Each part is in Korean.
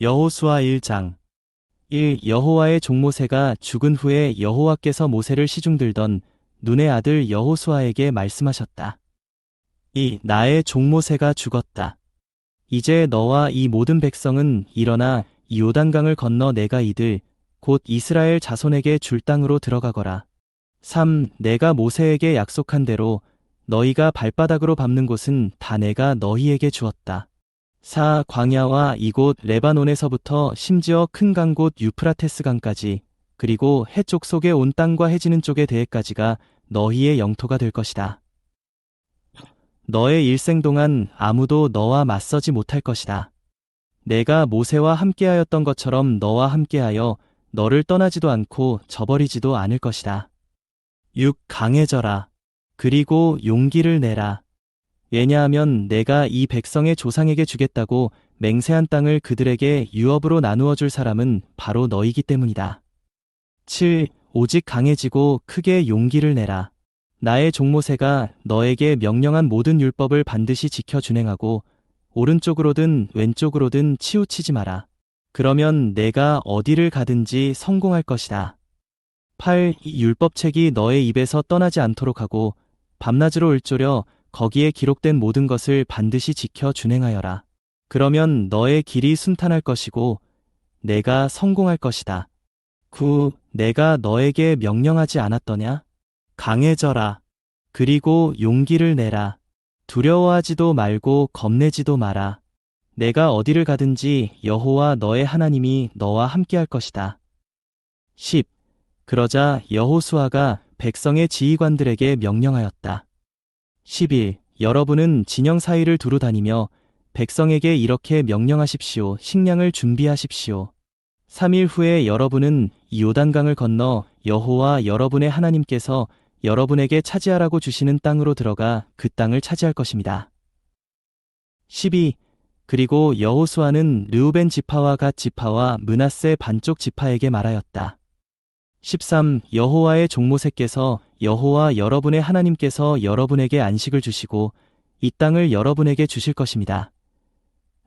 여호수아 1장 1. 여호와의 종 모세가 죽은 후에 여호와께서 모세를 시중들던 눈의 아들 여호수아에게 말씀하셨다. 2. 나의 종 모세가 죽었다. 이제 너와 이 모든 백성은 일어나 이 요단강을 건너 내가 이들 곧 이스라엘 자손에게 줄 땅으로 들어가거라. 3. 내가 모세에게 약속한 대로 너희가 발바닥으로 밟는 곳은 다 내가 너희에게 주었다. 4. 광야와 이곳 레바논에서부터 심지어 큰 강 곧 유프라테스 강까지 그리고 해쪽 속에 온 땅과 해지는 쪽에 대해까지가 너희의 영토가 될 것이다. 너의 일생 동안 아무도 너와 맞서지 못할 것이다. 내가 모세와 함께하였던 것처럼 너와 함께하여 너를 떠나지도 않고 저버리지도 않을 것이다. 6. 강해져라. 그리고 용기를 내라. 왜냐하면 내가 이 백성의 조상에게 주겠다고 맹세한 땅을 그들에게 유업으로 나누어 줄 사람은 바로 너이기 때문이다. 7. 오직 강해지고 크게 용기를 내라. 나의 종 모세가 너에게 명령한 모든 율법을 반드시 지켜 준행하고 오른쪽으로든 왼쪽으로든 치우치지 마라. 그러면 내가 어디를 가든지 성공할 것이다. 8. 이 율법책이 너의 입에서 떠나지 않도록 하고 밤낮으로 을조려 거기에 기록된 모든 것을 반드시 지켜 준행하여라. 그러면 너의 길이 순탄할 것이고 내가 성공할 것이다. 9. 내가 너에게 명령하지 않았더냐? 강해져라. 그리고 용기를 내라. 두려워하지도 말고 겁내지도 마라. 내가 어디를 가든지 여호와 너의 하나님이 너와 함께할 것이다. 10. 그러자 여호수아가 백성의 지휘관들에게 명령하였다. 11. 여러분은 진영 사이를 두루 다니며 백성에게 이렇게 명령하십시오. 식량을 준비하십시오. 3일 후에 여러분은 이 요단강을 건너 여호와 여러분의 하나님께서 여러분에게 차지하라고 주시는 땅으로 들어가 그 땅을 차지할 것입니다. 12. 그리고 여호수아는 르우벤 지파와 갓 지파와 므낫세 반쪽 지파에게 말하였다. 13. 여호와의 종 모세께서 여호와 여러분의 하나님께서 여러분에게 안식을 주시고 이 땅을 여러분에게 주실 것입니다.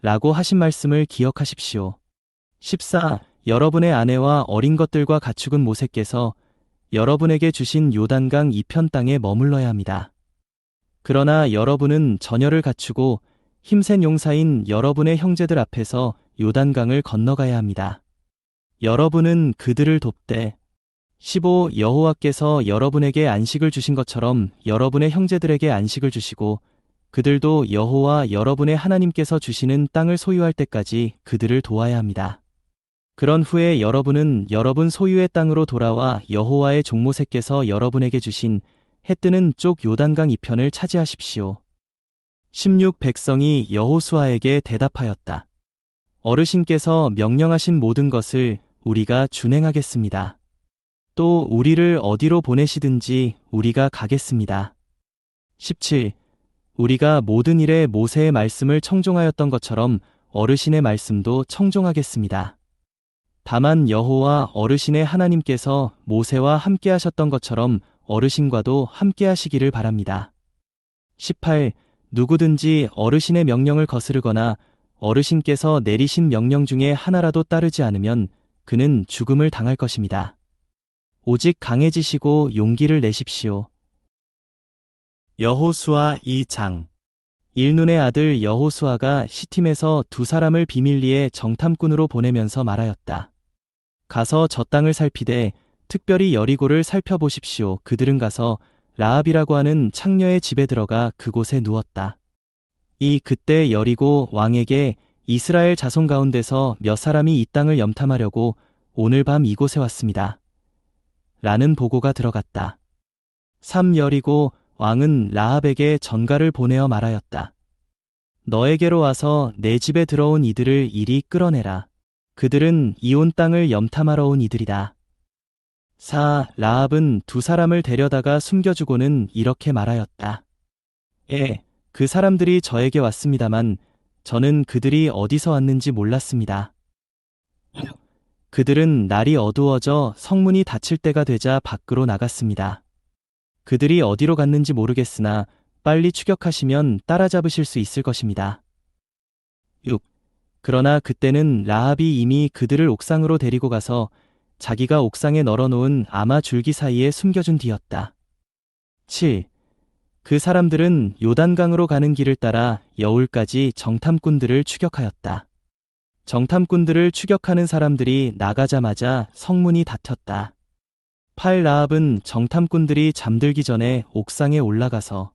라고 하신 말씀을 기억하십시오. 14. 여러분의 아내와 어린 것들과 가축은 모세께서 여러분에게 주신 요단강 이편 땅에 머물러야 합니다. 그러나 여러분은 전열을 갖추고 힘센 용사인 여러분의 형제들 앞에서 요단강을 건너가야 합니다. 여러분은 그들을 돕되 15. 여호와께서 여러분에게 안식을 주신 것처럼 여러분의 형제들에게 안식을 주시고 그들도 여호와 여러분의 하나님께서 주시는 땅을 소유할 때까지 그들을 도와야 합니다. 그런 후에 여러분은 여러분 소유의 땅으로 돌아와 여호와의 종 모세께서 여러분에게 주신 해 뜨는 쪽 요단강 이편을 차지하십시오. 16. 백성이 여호수아에게 대답하였다. 어르신께서 명령하신 모든 것을 우리가 준행하겠습니다. 또 우리를 어디로 보내시든지 우리가 가겠습니다. 17. 우리가 모든 일에 모세의 말씀을 청종하였던 것처럼 어르신의 말씀도 청종하겠습니다. 다만 여호와 어르신의 하나님께서 모세와 함께 하셨던 것처럼 어르신과도 함께 하시기를 바랍니다. 18. 누구든지 어르신의 명령을 거스르거나 어르신께서 내리신 명령 중에 하나라도 따르지 않으면 그는 죽음을 당할 것입니다. 오직 강해지시고 용기를 내십시오. 여호수아 2장 1눈의 아들 여호수아가 시팀에서 두 사람을 비밀리에 정탐꾼으로 보내면서 말하였다. 가서 저 땅을 살피되 특별히 여리고를 살펴보십시오. 그들은 가서 라합이라고 하는 창녀의 집에 들어가 그곳에 누웠다. 그때 여리고 왕에게 이스라엘 자손 가운데서 몇 사람이 이 땅을 염탐하려고 오늘 밤 이곳에 왔습니다. 라는 보고가 들어갔다. 3. 여리고 왕은 라합에게 전가를 보내어 말하였다. 너에게로 와서 내 집에 들어온 이들을 이리 끌어내라. 그들은 이온 땅을 염탐하러 온 이들이다. 4. 라합은 두 사람을 데려다가 숨겨주고는 이렇게 말하였다. 그 사람들이 저에게 왔습니다만 저는 그들이 어디서 왔는지 몰랐습니다. 그들은 날이 어두워져 성문이 닫힐 때가 되자 밖으로 나갔습니다. 그들이 어디로 갔는지 모르겠으나 빨리 추격하시면 따라잡으실 수 있을 것입니다. 6. 그러나 그때는 라합이 이미 그들을 옥상으로 데리고 가서 자기가 옥상에 널어놓은 아마 줄기 사이에 숨겨준 뒤였다. 7. 그 사람들은 요단강으로 가는 길을 따라 여울까지 정탐꾼들을 추격하였다. 정탐꾼들을 추격하는 사람들이 나가자마자 성문이 닫혔다. 8. 라합은 정탐꾼들이 잠들기 전에 옥상에 올라가서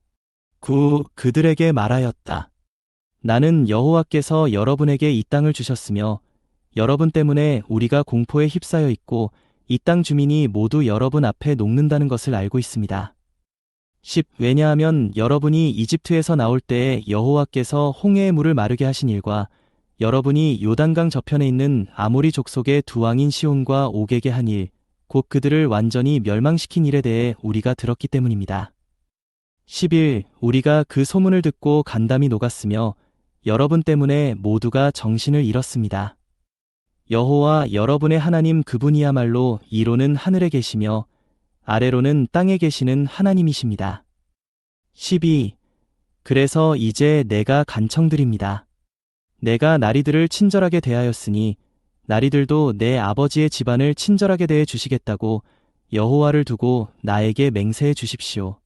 그들에게 말하였다. 나는 여호와께서 여러분에게 이 땅을 주셨으며 여러분 때문에 우리가 공포에 휩싸여 있고 이 땅 주민이 모두 여러분 앞에 녹는다는 것을 알고 있습니다. 10. 왜냐하면 여러분이 이집트에서 나올 때에 여호와께서 홍해의 물을 마르게 하신 일과 여러분이 요단강 저편에 있는 아모리 족속의 두 왕인 시온과 옥에게 한 일, 곧 그들을 완전히 멸망시킨 일에 대해 우리가 들었기 때문입니다. 11. 우리가 그 소문을 듣고 간담이 녹았으며 여러분 때문에 모두가 정신을 잃었습니다. 여호와 여러분의 하나님 그분이야말로 이로는 하늘에 계시며 아래로는 땅에 계시는 하나님이십니다. 12. 그래서 이제 내가 간청드립니다. 내가 나리들을 친절하게 대하였으니 나리들도 내 아버지의 집안을 친절하게 대해 주시겠다고 여호와를 두고 나에게 맹세해 주십시오.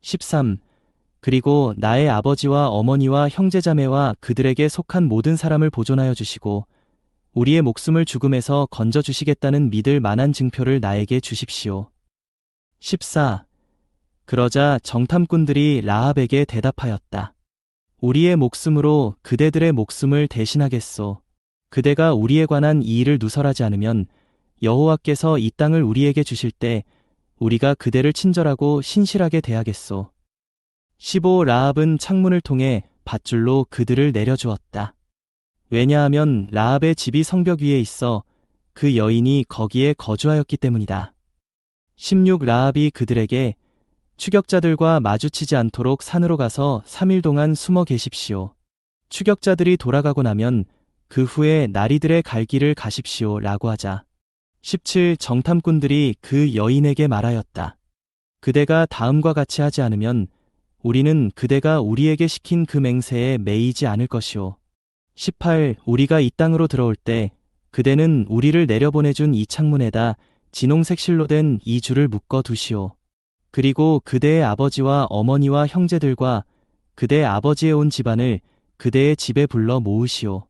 13. 그리고 나의 아버지와 어머니와 형제자매와 그들에게 속한 모든 사람을 보존하여 주시고 우리의 목숨을 죽음에서 건져 주시겠다는 믿을 만한 증표를 나에게 주십시오. 14. 그러자 정탐꾼들이 라합에게 대답하였다. 우리의 목숨으로 그대들의 목숨을 대신하겠소. 그대가 우리에 관한 이 일을 누설하지 않으면 여호와께서 이 땅을 우리에게 주실 때 우리가 그대를 친절하고 신실하게 대하겠소. 15. 라합은 창문을 통해 밧줄로 그들을 내려주었다. 왜냐하면 라합의 집이 성벽 위에 있어 그 여인이 거기에 거주하였기 때문이다. 16. 라합이 그들에게 추격자들과 마주치지 않도록 산으로 가서 3일 동안 숨어 계십시오. 추격자들이 돌아가고 나면 그 후에 나리들의 갈 길을 가십시오 라고 하자 17. 정탐꾼들이 그 여인에게 말하였다. 그대가 다음과 같이 하지 않으면 우리는 그대가 우리에게 시킨 그 맹세에 매이지 않을 것이오. 18. 우리가 이 땅으로 들어올 때 그대는 우리를 내려보내준 이 창문에다 진홍색 실로 된 이 줄을 묶어 두시오. 그리고 그대의 아버지와 어머니와 형제들과 그대 아버지의 온 집안을 그대의 집에 불러 모으시오.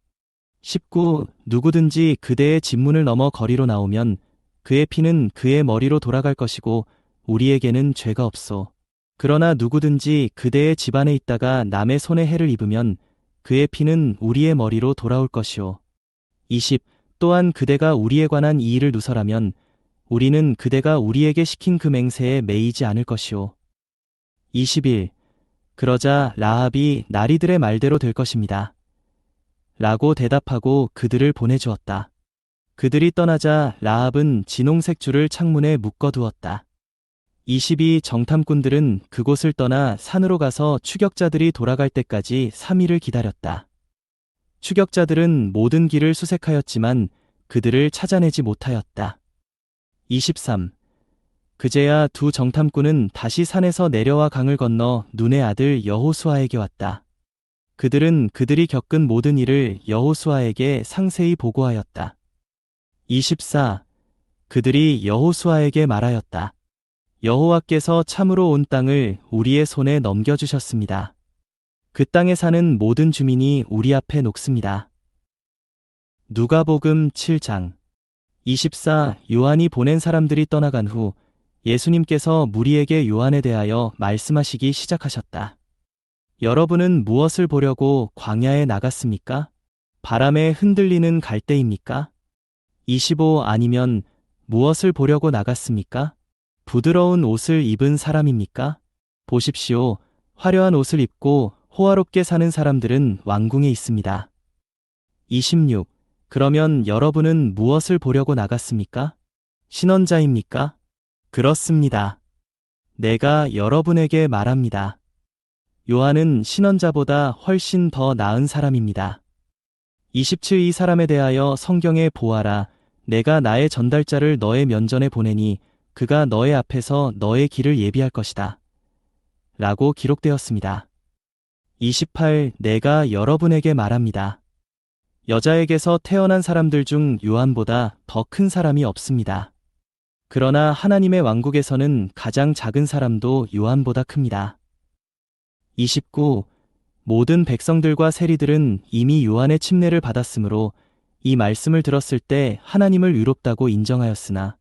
19. 누구든지 그대의 집문을 넘어 거리로 나오면 그의 피는 그의 머리로 돌아갈 것이고 우리에게는 죄가 없소. 그러나 누구든지 그대의 집안에 있다가 남의 손에 해를 입으면 그의 피는 우리의 머리로 돌아올 것이오. 20. 또한 그대가 우리에 관한 이 일을 누설하면 우리는 그대가 우리에게 시킨 그 맹세에 매이지 않을 것이오. 21. 그러자 라합이 나리들의 말대로 될 것입니다. 라고 대답하고 그들을 보내주었다. 그들이 떠나자 라합은 진홍색 줄을 창문에 묶어두었다. 22. 정탐꾼들은 그곳을 떠나 산으로 가서 추격자들이 돌아갈 때까지 3일을 기다렸다. 추격자들은 모든 길을 수색하였지만 그들을 찾아내지 못하였다. 23. 그제야 두 정탐꾼은 다시 산에서 내려와 강을 건너 눈의 아들 여호수아에게 왔다. 그들은 그들이 겪은 모든 일을 여호수아에게 상세히 보고하였다. 24. 그들이 여호수아에게 말하였다. 여호와께서 참으로 온 땅을 우리의 손에 넘겨주셨습니다. 그 땅에 사는 모든 주민이 우리 앞에 녹습니다. 누가복음 7장 24. 요한이 보낸 사람들이 떠나간 후 예수님께서 무리에게 요한에 대하여 말씀하시기 시작하셨다. 여러분은 무엇을 보려고 광야에 나갔습니까? 바람에 흔들리는 갈대입니까? 25. 아니면 무엇을 보려고 나갔습니까? 부드러운 옷을 입은 사람입니까? 보십시오. 화려한 옷을 입고 호화롭게 사는 사람들은 왕궁에 있습니다. 26. 그러면 여러분은 무엇을 보려고 나갔습니까? 신원자입니까? 그렇습니다. 내가 여러분에게 말합니다. 요한은 신원자보다 훨씬 더 나은 사람입니다. 27. 이 사람에 대하여 성경에 보아라. 내가 나의 전달자를 너의 면전에 보내니 그가 너의 앞에서 너의 길을 예비할 것이다. 라고 기록되었습니다. 28. 내가 여러분에게 말합니다. 여자에게서 태어난 사람들 중 요한보다 더 큰 사람이 없습니다. 그러나 하나님의 왕국에서는 가장 작은 사람도 요한보다 큽니다. 29. 모든 백성들과 세리들은 이미 요한의 침례를 받았으므로 이 말씀을 들었을 때 하나님을 의롭다고 인정하였으나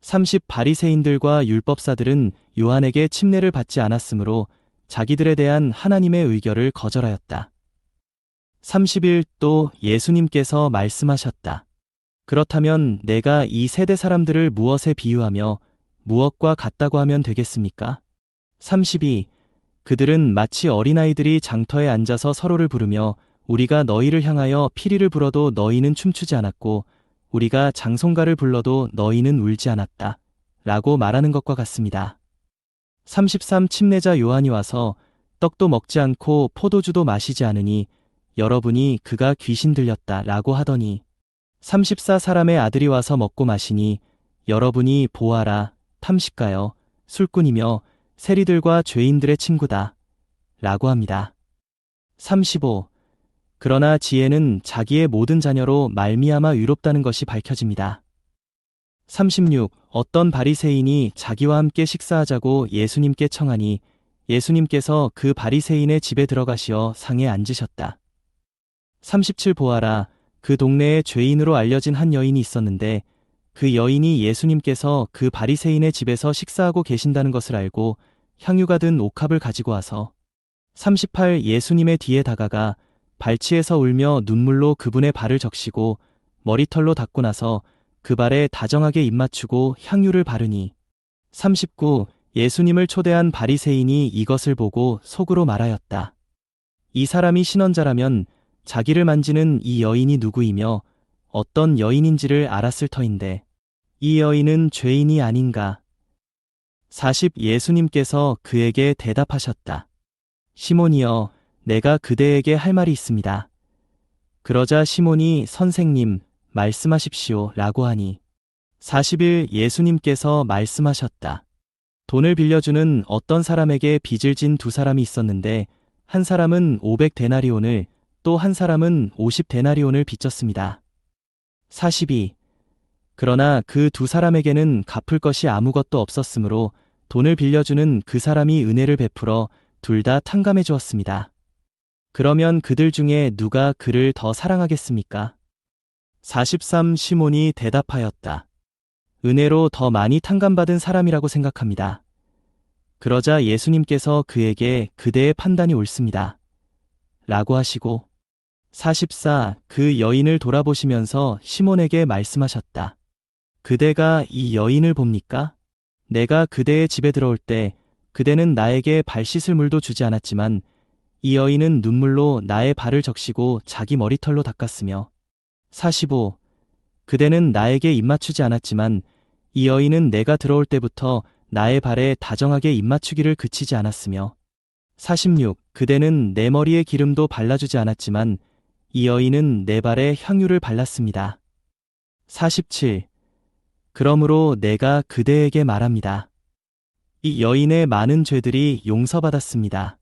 30 바리새인들과 율법사들은 요한에게 침례를 받지 않았으므로 자기들에 대한 하나님의 의결을 거절하였다. 31. 또 예수님께서 말씀하셨다. 그렇다면 내가 이 세대 사람들을 무엇에 비유하며 무엇과 같다고 하면 되겠습니까? 32. 그들은 마치 어린아이들이 장터에 앉아서 서로를 부르며 우리가 너희를 향하여 피리를 불어도 너희는 춤추지 않았고 우리가 장송가를 불러도 너희는 울지 않았다. 라고 말하는 것과 같습니다. 33. 침례자 요한이 와서 떡도 먹지 않고 포도주도 마시지 않으니 여러분이 그가 귀신 들렸다 라고 하더니 34. 사람의 아들이 와서 먹고 마시니 여러분이 보아라 탐식가여 술꾼이며 세리들과 죄인들의 친구다 라고 합니다. 35. 그러나 지혜는 자기의 모든 자녀로 말미암아 의롭다는 것이 밝혀집니다. 36. 어떤 바리새인이 자기와 함께 식사하자고 예수님께 청하니 예수님께서 그 바리새인의 집에 들어가시어 상에 앉으셨다. 37. 보아라 그 동네에 죄인으로 알려진 한 여인이 있었는데 그 여인이 예수님께서 그 바리새인의 집에서 식사하고 계신다는 것을 알고 향유가 든 옥합을 가지고 와서 38. 예수님의 뒤에 다가가 발치에서 울며 눈물로 그분의 발을 적시고 머리털로 닦고 나서 그 발에 다정하게 입맞추고 향유를 바르니 39. 예수님을 초대한 바리새인이 이것을 보고 속으로 말하였다. 이 사람이 신원자라면 자기를 만지는 이 여인이 누구이며 어떤 여인인지를 알았을 터인데 이 여인은 죄인이 아닌가. 40. 예수님께서 그에게 대답하셨다. 시몬이여, 내가 그대에게 할 말이 있습니다. 그러자 시몬이 선생님, 말씀하십시오 라고 하니 41. 예수님께서 말씀하셨다. 돈을 빌려주는 어떤 사람에게 빚을 진 두 사람이 있었는데 한 사람은 500데나리온을 또 한 사람은 50데나리온을 빚졌습니다. 42. 그러나 그 두 사람에게는 갚을 것이 아무것도 없었으므로 돈을 빌려주는 그 사람이 은혜를 베풀어 둘 다 탕감해 주었습니다. 그러면 그들 중에 누가 그를 더 사랑하겠습니까? 43. 시몬이 대답하였다. 은혜로 더 많이 탕감받은 사람이라고 생각합니다. 그러자 예수님께서 그에게 그대의 판단이 옳습니다. 라고 하시고 44. 그 여인을 돌아보시면서 시몬에게 말씀하셨다. 그대가 이 여인을 봅니까? 내가 그대의 집에 들어올 때 그대는 나에게 발 씻을 물도 주지 않았지만 이 여인은 눈물로 나의 발을 적시고 자기 머리털로 닦았으며 45. 그대는 나에게 입맞추지 않았지만 이 여인은 내가 들어올 때부터 나의 발에 다정하게 입맞추기를 그치지 않았으며 46. 그대는 내 머리에 기름도 발라주지 않았지만 이 여인은 내 발에 향유를 발랐습니다. 47. 그러므로 내가 그대에게 말합니다. 이 여인의 많은 죄들이 용서받았습니다.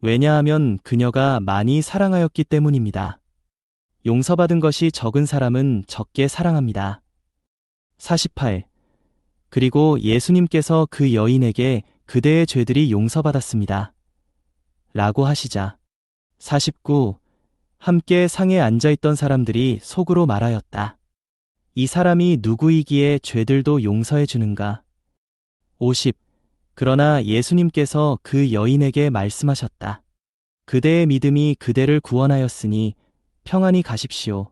왜냐하면 그녀가 많이 사랑하였기 때문입니다. 용서받은 것이 적은 사람은 적게 사랑합니다. 48. 그리고 예수님께서 그 여인에게 그대의 죄들이 용서받았습니다. 라고 하시자 49. 함께 상에 앉아있던 사람들이 속으로 말하였다. 이 사람이 누구이기에 죄들도 용서해 주는가? 50. 그러나 예수님께서 그 여인에게 말씀하셨다. 그대의 믿음이 그대를 구원하였으니 평안히 가십시오.